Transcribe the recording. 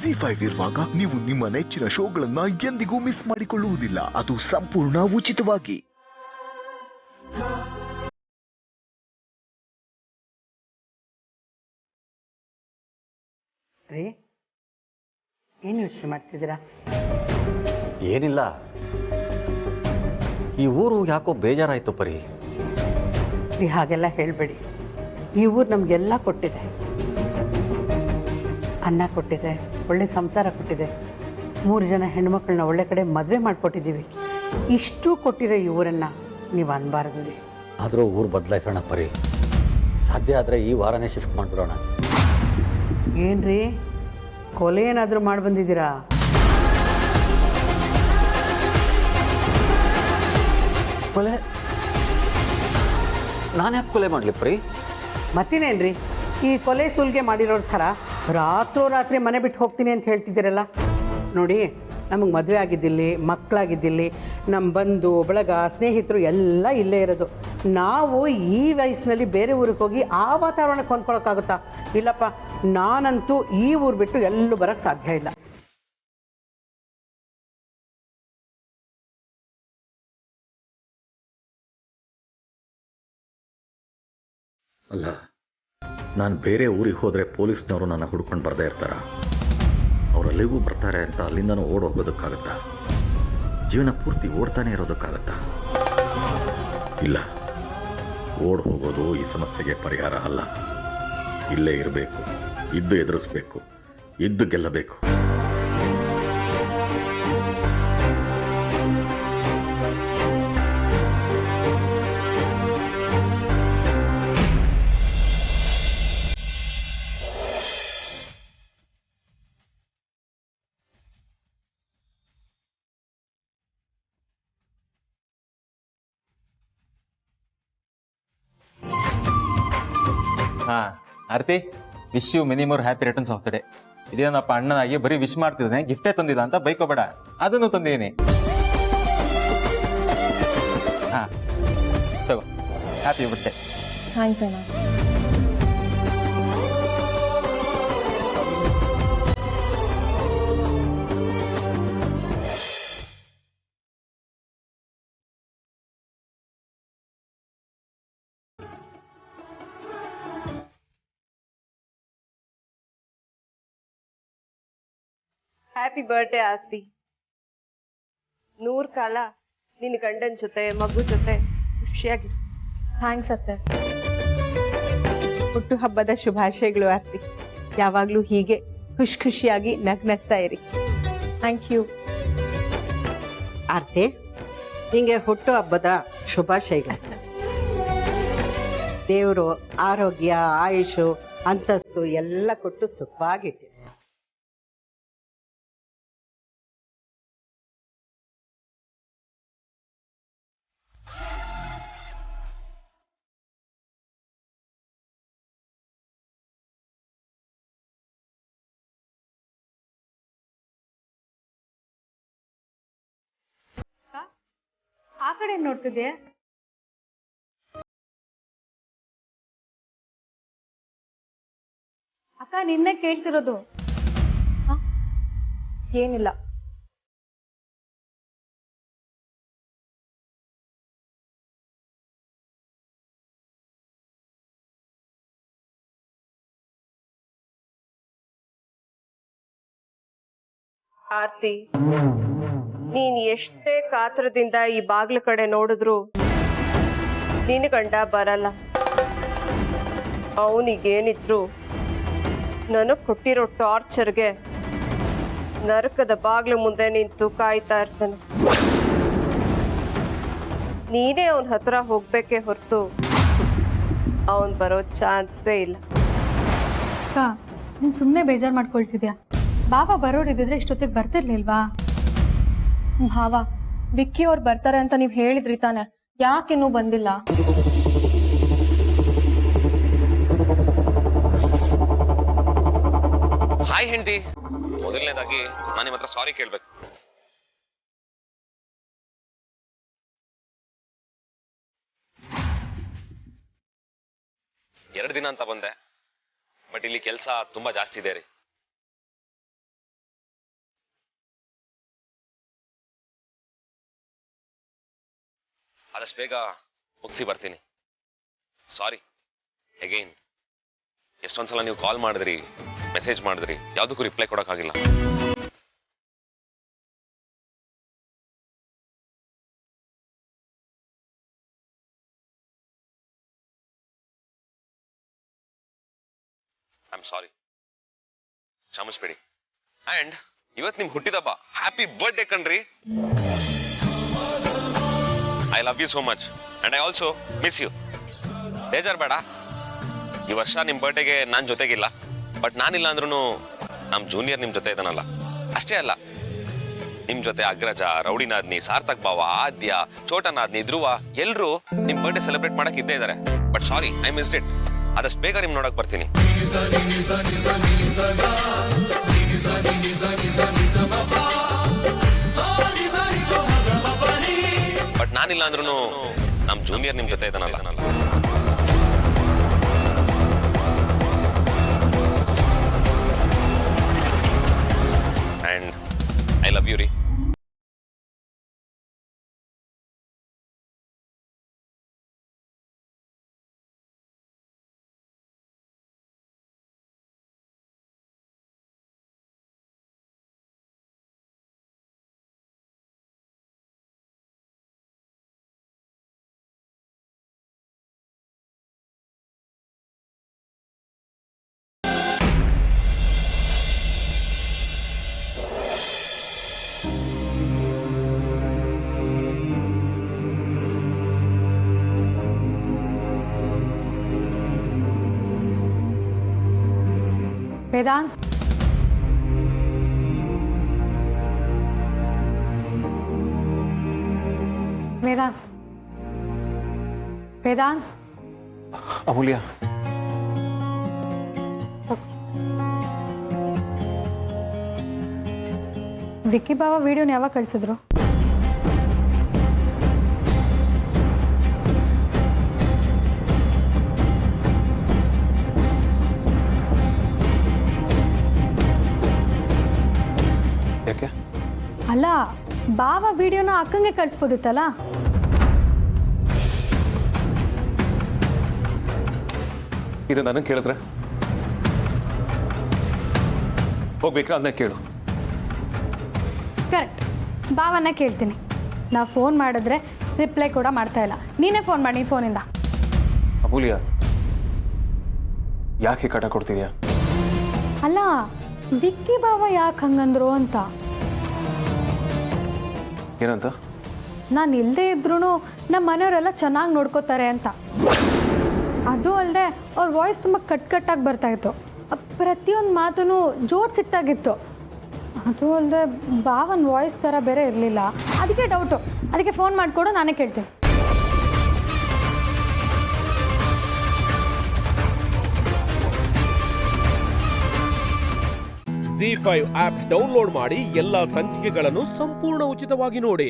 ಜಿ5 ಇರುವಾಗ ನೀವು ನಿಮ್ಮ ನೆಚ್ಚಿನ ಶೋಗಳನ್ನ ಎಂದಿಗೂ ಮಿಸ್ ಮಾಡಿಕೊಳ್ಳುವುದಿಲ್ಲ. ಅದು ಸಂಪೂರ್ಣ ಉಚಿತವಾಗಿ. ರೀ ಏನು ಯೋಚನೆ ಮಾಡ್ತಿದ್ದೀರಾ? ಏನಿಲ್ಲ, ಈ ಊರು ಯಾಕೋ ಬೇಜಾರಾಯ್ತು ಪರಿ. ರೀ ಹಾಗೆಲ್ಲ ಹೇಳಬೇಡಿ. ಈ ಊರು ನಮಗೆಲ್ಲ ಕೊಟ್ಟಿದೆ. ಅನ್ನ ಕೊಟ್ಟಿದೆ, ಒಳ್ಳೆ ಸಂಸಾರ ಕೊಟ್ಟಿದೆ, 3 ಜನ ಹೆಣ್ಮಕ್ಳನ್ನ ಒಳ್ಳೆ ಕಡೆ ಮದುವೆ ಮಾಡಿಕೊಟ್ಟಿದ್ದೀವಿ. ಇಷ್ಟು ಕೊಟ್ಟಿರೋ ಈ ಊರನ್ನು ನೀವು ಅನ್ಬಾರ್ದು ರೀ. ಆದರೂ ಊರು ಬದಲಾಯಿಸೋಣ ಪರಿ. ಸಾಧ್ಯ ಆದರೆ ಈ ವಾರನೇ ಶಿಫ್ಟ್ ಮಾಡಿಬಿಡೋಣ. ಏನ್ರಿ ಕೊಲೆ ಏನಾದರೂ ಮಾಡಿ ಬಂದಿದ್ದೀರಾ? ಕೊಲೆ? ನಾನು ಯಾಕೆ ಕೊಲೆ ಮಾಡಲಿ ಪರಿ? ಮತ್ತಿನೇನ್ರಿ ಈ ಕೊಲೆ ಸುಲ್ಗೆ ಮಾಡಿರೋ ಥರ ರಾತ್ರಿ ಮನೆ ಬಿಟ್ಟು ಹೋಗ್ತೀನಿ ಅಂತ ಹೇಳ್ತಿದ್ದೀರಲ್ಲ. ನೋಡಿ, ನಮಗೆ ಮದುವೆ ಆಗಿದ್ದಿಲ್ಲಿ, ಮಕ್ಕಳಾಗಿದ್ದಿಲ್ಲಿ, ನಮ್ಮ ಬಂಧು ಬಳಗ ಸ್ನೇಹಿತರು ಎಲ್ಲ ಇಲ್ಲೇ ಇರೋದು. ನಾವು ಈ ವಯಸ್ಸಿನಲ್ಲಿ ಬೇರೆ ಊರಿಗೆ ಹೋಗಿ ಆ ವಾತಾವರಣಕ್ಕೆ ಹೊಂದ್ಕೊಳಕ್ಕಾಗುತ್ತಾ? ಇಲ್ಲಪ್ಪ, ನಾನಂತೂ ಈ ಊರು ಬಿಟ್ಟು ಎಲ್ಲೂ ಬರೋಕ್ಕೆ ಸಾಧ್ಯ ಇಲ್ಲ. ಅಲ್ಲ, ನಾನು ಬೇರೆ ಊರಿಗೆ ಹೋದರೆ ಪೊಲೀಸ್ನವರು ನನ್ನ ಹುಡ್ಕೊಂಡು ಬರದೇ ಇರ್ತಾರ? ಅವರಲ್ಲಿಗೂ ಬರ್ತಾರೆ ಅಂತ ಅಲ್ಲಿಂದನೂ ಓಡ್ ಹೋಗೋದಕ್ಕಾಗತ್ತಾ? ಜೀವನ ಪೂರ್ತಿ ಓಡ್ತಾನೆ ಇರೋದಕ್ಕಾಗತ್ತಾ? ಇಲ್ಲ, ಓಡ್ ಹೋಗೋದು ಈ ಸಮಸ್ಯೆಗೆ ಪರಿಹಾರ ಅಲ್ಲ. ಇಲ್ಲೇ ಇರಬೇಕು, ಇದ್ದು ಎದುರಿಸ್ಬೇಕು, ಇದ್ದು ಗೆಲ್ಲಬೇಕು. Aarti, wish you many more happy returns of the day. ಇದೇನಪ್ಪ ಅಣ್ಣನಾಗಿ ಬರೀ ವಿಶ್ ಮಾಡ್ತಿದ್ದಾನೆ, ಗಿಫ್ಟೇ ತಂದಿಲ್ಲ ಅಂತ ಬೈಕೋಬೇಡ. ಅದನ್ನು ತಂದೀನಿ. ತಗೋ, ಹ್ಯಾಪಿ ಬರ್ಡೇ. ಥ್ಯಾಂಕ್ಸ್ ಅಣ್ಣ. ಹ್ಯಾಪಿ ಬರ್ಡೇ ಆರ್ತಿ. 100 ಕಾಲ ನಿನ್ನ ಗಂಡನ ಜೊತೆ ಮಗು ಜೊತೆ ಖುಷಿಯಾಗಿ. ಥ್ಯಾಂಕ್ಸ್ ಅತ್ತೆ. ಹುಟ್ಟು ಹಬ್ಬದ ಶುಭಾಶಯಗಳು ಆರ್ತಿ. ಯಾವಾಗಲೂ ಹೀಗೆ ಖುಷಿಯಾಗಿ ನಗ್ನಗ್ತಾ ಇರಿ. Thank you. ಆರ್ತಿ, ನಿಂಗೆ ಹುಟ್ಟು ಹಬ್ಬದ ಶುಭಾಶಯಗಳು. ದೇವರು ಆರೋಗ್ಯ, ಆಯುಷು, ಅಂತಸ್ತು ಎಲ್ಲ ಕೊಟ್ಟು ಸುಖವಾಗಿಟ್ಟು. ಆ ಕಡೆ ನೋಡ್ತಿದ್ದೆ. ಅಕ್ಕ ನಿನ್ನೆ ಕೇಳ್ತಿರೋದು. ಏನಿಲ್ಲ. ಆರ್ತಿ, ನೀನ್ ಎಷ್ಟೇ ಕಾತ್ರದಿಂದ ಈ ಬಾಗ್ಲ ಕಡೆ ನೋಡಿದ್ರು ನಿನ್ನ ಗಂಡ ಬರಲ್ಲ. ಅವನಿಗೇನಿದ್ರು ನನಗ್ ಕೊಟ್ಟಿರೋ ಟಾರ್ಚರ್ಗೆ ನರಕದ ಬಾಗ್ಲ ಮುಂದೆ ನಿಂತು ಕಾಯ್ತಾ ಇರ್ತಾನೆ. ನೀನೇ ಅವನ ಹತ್ರ ಹೋಗ್ಬೇಕೇ ಹೊರತು ಅವನ್ ಬರೋ ಚಾನ್ಸೇ ಇಲ್ಲ. ಅಕ್ಕ, ನೀನ್ ಸುಮ್ಮನೆ ಬೇಜಾರು ಮಾಡ್ಕೊಳ್ತಿದ್ಯಾ? ಬಾಬಾ ಬರೋರಿದ್ದಿದ್ರೆ ಇಷ್ಟೊತ್ತಿಗೆ ಬರ್ತಿರ್ಲಿಲ್ವಾ? ಭಾವ, ವಿಕ್ಕಿ ಅವ್ರು ಬರ್ತಾರೆ ಅಂತ ನೀವ್ ಹೇಳಿದ್ರಿ ತಾನೆ, ಯಾಕಿನ್ನೂ ಬಂದಿಲ್ಲ? ಹಾಯ್ ಹೆಂಡತಿ, ಮೊದಲನೇದಾಗಿ ನಾನು ನಿಮ್ಮ ಹತ್ರ ಸಾರಿ ಕೇಳ್ಬೇಕು. 2 ದಿನ ಅಂತ ಬಂದೆ, ಬಟ್ ಇಲ್ಲಿ ಕೆಲಸ ತುಂಬಾ ಜಾಸ್ತಿ ಇದೆ ರೀ. ಆದಷ್ಟು ಬೇಗ ಮುಗಿಸಿ ಬರ್ತೀನಿ. ಸಾರಿ ಅಗೈನ್. ಎಷ್ಟೊಂದ್ಸಲ ನೀವು ಕಾಲ್ ಮಾಡಿದ್ರಿ, ಮೆಸೇಜ್ ಮಾಡಿದ್ರಿ, ಯಾವುದಕ್ಕೂ ರಿಪ್ಲೈ ಕೊಡೋಕ್ಕಾಗಿಲ್ಲ. ಐ ಆಮ್ ಸಾರಿ, ಕ್ಷಮಿಸ್ಬೇಡಿ. ಅಂಡ್ ಇವತ್ತು ನಿಮ್ ಹುಟ್ಟಿದಬ್ಬ. ಹ್ಯಾಪಿ ಬರ್ತ್ಡೇ ಕಣ್ರಿ. I love you so much and I also miss you. ಬೇಜಾರ್ ಬೇಡ, ಈ ವರ್ಷ ನಿಮ್ ಬರ್ಡೇಗೆ ನಾನು ಜೊತೆಗಿಲ್ಲ. ಬಟ್ ನಾನಿಲ್ಲ ಅಂದ್ರೂ ನಮ್ಮ ಜೂನಿಯರ್ ನಿಮ್ ಜೊತೆ ಇದ್ದಾನಲ್ಲ. ಅಷ್ಟೇ ಅಲ್ಲ, ನಿಮ್ ಜೊತೆ ಅಗ್ರಜ, ರೌಡಿನಾದ್ನಿ, ಸಾರ್ಥಕ್ ಭಾವ, ಆದ್ಯ, ಚೋಟನಾದ್ನಿ, ಧ್ರುವ ಎಲ್ಲರೂ ನಿಮ್ ಬರ್ಡೇ ಸೆಲೆಬ್ರೇಟ್ ಮಾಡಕ್ ಇದ್ದೇ ಇದ್ದಾರೆ. But sorry, I missed it. ಆದಷ್ಟು ಬೇಗ ನಿಮ್ ನೋಡಕ್ ಬರ್ತೀನಿ. ಬಟ್ ನಾನಿಲ್ಲ ಅಂದ್ರೂ ನಮ್ ಜೂನಿಯರ್ ನಿಮ್ ಜೊತೆ ಇದ್ದಾನಲ್ಲ. ಅಂಡ್ ಐ ಲವ್ ಯು ರೀ. ವೇದಾಂತ್, ವೇದಾಂತ್, ವೇದಾಂತ್. ಅಮೂಲ್ಯ, ವಿಕ್ಕಿ ಬಾವ ವಿಡಿಯೋನ ಯಾವಾಗ ಕಳಿಸಿದ್ರು? ಯಾಕೆ? ಅಲ್ಲ, ಬಾವ ವಿಡಿಯೋನ ಅಕ್ಕಂಗೆ ಕಳಿಸ್ಬೋದಿತ್ತಲ್ಲ. ಇದು ನನಗೆ ಕೇಳಿದ್ರೆ ಹೋಗ್ಬೇಕಾ? ಅದನ್ನ ಕೇಳು. ಕರೆಕ್ಟ್, ಬಾವನ್ನ ಕೇಳ್ತೀನಿ. ನಾ ಫೋನ್ ಮಾಡಿದ್ರೆ ರಿಪ್ಲೈ ಕೂಡ ಮಾಡ್ತಾ ಇಲ್ಲ. ನೀನೇ ಫೋನ್ ಮಾಡಿ ನಿನ್ನ ಫೋನಿಂದ. ಅಮೂಲ್ಯ, ಯಾಕೆ ಕಾಟ ಕೊಡ್ತಿದ್ಯಾ? ಅಲ್ಲ, ವಿಕ್ಕಿ ಬಾವ ಯಾಕೆ ಹಂಗಂದ್ರು ಅಂತ. ಏನಂತ? ನಾನು ಇಲ್ಲದೆ ಇದ್ರೂ ನಮ್ಮ ಮನೆಯವರೆಲ್ಲ ಚೆನ್ನಾಗಿ ನೋಡ್ಕೋತಾರೆ ಅಂತ. ಅದು ಅಲ್ಲದೆ ಅವ್ರ ವಾಯ್ಸ್ ತುಂಬ ಕಟ್ಟಾಗಿ ಬರ್ತಾಯಿತ್ತು. ಪ್ರತಿಯೊಂದು ಮಾತೂ ಜೋಡಿಸಿಟ್ಟಾಗಿತ್ತು. ಅದು ಅಲ್ಲದೆ ಬಾವನ ವಾಯ್ಸ್ ಥರ ಬೇರೆ ಇರಲಿಲ್ಲ. ಅದಕ್ಕೆ ಡೌಟು. ಅದಕ್ಕೆ ಫೋನ್ ಮಾಡಿಕೊಡು, ನಾನೇ ಕೇಳ್ತೀನಿ. ZEE5 ಆಪ್ ಡೌನ್ಲೋಡ್ ಮಾಡಿ ಎಲ್ಲಾ ಸಂಚಿಕೆಗಳನ್ನು ಸಂಪೂರ್ಣ ಉಚಿತವಾಗಿ ನೋಡಿ.